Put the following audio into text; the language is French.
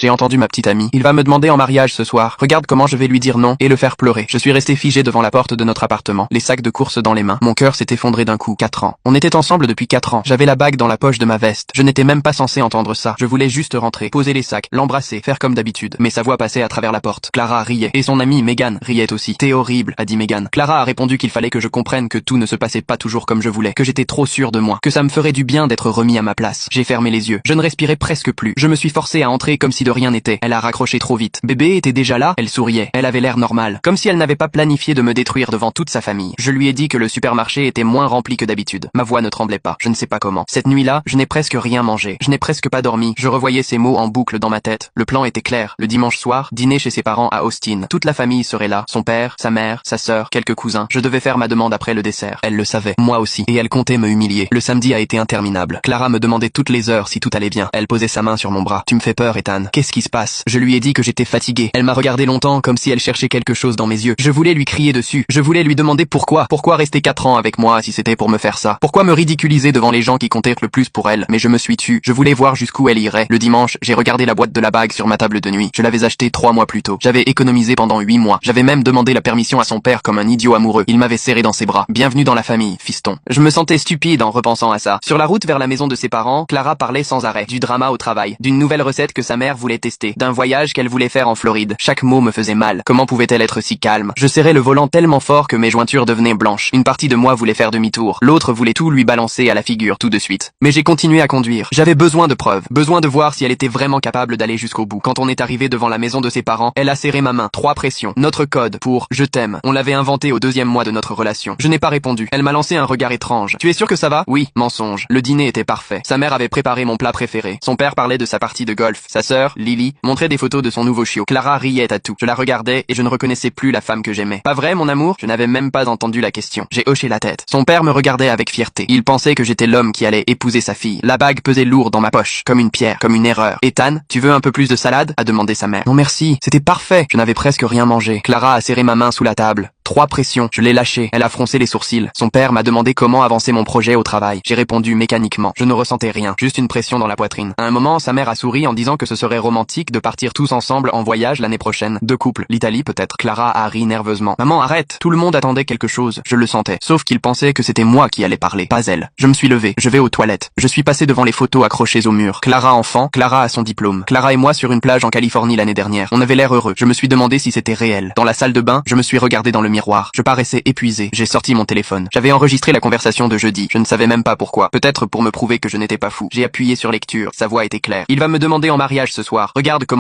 J'ai entendu ma petite amie. Il va me demander en mariage ce soir. Regarde comment je vais lui dire non et le faire pleurer. Je suis resté figé devant la porte de notre appartement, les sacs de courses dans les mains. Mon cœur s'est effondré d'un coup. 4 ans. On était ensemble depuis 4 ans. J'avais la bague dans la poche de ma veste. Je n'étais même pas censé entendre ça. Je voulais juste rentrer, poser les sacs, l'embrasser, faire comme d'habitude. Mais sa voix passait à travers la porte. Clara riait. Et son amie Megan riait aussi. T'es horrible, a dit Megan. Clara a répondu qu'il fallait que je comprenne que tout ne se passait pas toujours comme je voulais, que j'étais trop sûr de moi, que ça me ferait du bien d'être remis à ma place. J'ai fermé les yeux. Je ne respirais presque plus. Je me suis forcé à entrer comme si de rien n'était. Elle a raccroché trop vite. Bébé était déjà là. Elle souriait. Elle avait l'air normale. Comme si elle n'avait pas planifié de me détruire devant toute sa famille. Je lui ai dit que le supermarché était moins rempli que d'habitude. Ma voix ne tremblait pas. Je ne sais pas comment. Cette nuit-là, je n'ai presque rien mangé. Je n'ai presque pas dormi. Je revoyais ces mots en boucle dans ma tête. Le plan était clair. Le dimanche soir, dîner chez ses parents à Austin. Toute la famille serait là. Son père, sa mère, sa sœur, quelques cousins. Je devais faire ma demande après le dessert. Elle le savait. Moi aussi. Et elle comptait me humilier. Le samedi a été interminable. Clara me demandait toutes les heures si tout allait bien. Elle posait sa main sur mon bras. Tu me fais peur, Ethan. Qu'est-ce qui se passe? Je lui ai dit que j'étais fatigué. Elle m'a regardé longtemps comme si elle cherchait quelque chose dans mes yeux. Je voulais lui crier dessus. Je voulais lui demander pourquoi. Pourquoi rester 4 ans avec moi si c'était pour me faire ça? Pourquoi me ridiculiser devant les gens qui comptaient le plus pour elle? Mais je me suis tu. Je voulais voir jusqu'où elle irait. Le dimanche, j'ai regardé la boîte de la bague sur ma table de nuit. Je l'avais achetée 3 mois plus tôt. J'avais économisé pendant 8 mois. J'avais même demandé la permission à son père comme un idiot amoureux. Il m'avait serré dans ses bras. Bienvenue dans la famille, fiston. Je me sentais stupide en repensant à ça. Sur la route vers la maison de ses parents, Clara parlait sans arrêt. Du drama au travail. D'une nouvelle recette que sa mère voulait tester. D'un voyage qu'elle voulait faire en Floride. Chaque mot me faisait mal. Comment pouvait-elle être si calme? Je serrais le volant tellement fort que mes jointures devenaient blanches. Une partie de moi voulait faire demi-tour. L'autre voulait tout lui balancer à la figure tout de suite. Mais j'ai continué à conduire. J'avais besoin de preuves. Besoin de voir si elle était vraiment capable d'aller jusqu'au bout. Quand on est arrivé devant la maison de ses parents, elle a serré ma main. 3 pressions. Notre code pour « je t'aime ». On l'avait inventé au 2e mois de notre relation. Je n'ai pas répondu. Elle m'a lancé un regard étrange. Tu es sûr que ça va? Oui, mensonge. Le dîner était parfait. Sa mère avait préparé mon plat préféré. Son père parlait de sa partie de golf. Sa sœur, Lily, montrait des photos de son nouveau chiot. Clara riait à tout. Je la regardais et je ne reconnaissais plus la femme que j'aimais. Pas vrai, mon amour? Je n'avais même pas entendu la question. J'ai hoché la tête. Son père me regardait avec fierté. Il pensait que j'étais l'homme qui allait épouser sa fille. La bague pesait lourd dans ma poche, comme une pierre, comme une erreur. Ethan, tu veux un peu plus de salade? A demandé sa mère. Non merci, c'était parfait. Je n'avais presque rien mangé. Clara a serré ma main sous la table. 3 pressions. Je l'ai lâchée. Elle a froncé les sourcils. Son père m'a demandé comment avancer mon projet au travail. J'ai répondu mécaniquement. Je ne ressentais rien. Juste une pression dans la poitrine. À un moment, sa mère a souri en disant que ce serait romantique de partir tous ensemble en voyage l'année prochaine. 2 couples. L'Italie peut-être. Clara a ri nerveusement. Maman, arrête. Tout le monde attendait quelque chose. Je le sentais. Sauf qu'il pensait que c'était moi qui allais parler, pas elle. Je me suis levé. Je vais aux toilettes. Je suis passé devant les photos accrochées au mur. Clara enfant. Clara a son diplôme. Clara et moi sur une plage en Californie l'année dernière. On avait l'air heureux. Je me suis demandé si c'était réel. Dans la salle de bain, je me suis regardé dans le miroir. Je paraissais épuisé. J'ai sorti mon téléphone. J'avais enregistré la conversation de jeudi. Je ne savais même pas pourquoi. Peut-être pour me prouver que je n'étais pas fou. J'ai appuyé sur lecture. Sa voix était claire. Il va me demander en mariage ce soir. Regarde comment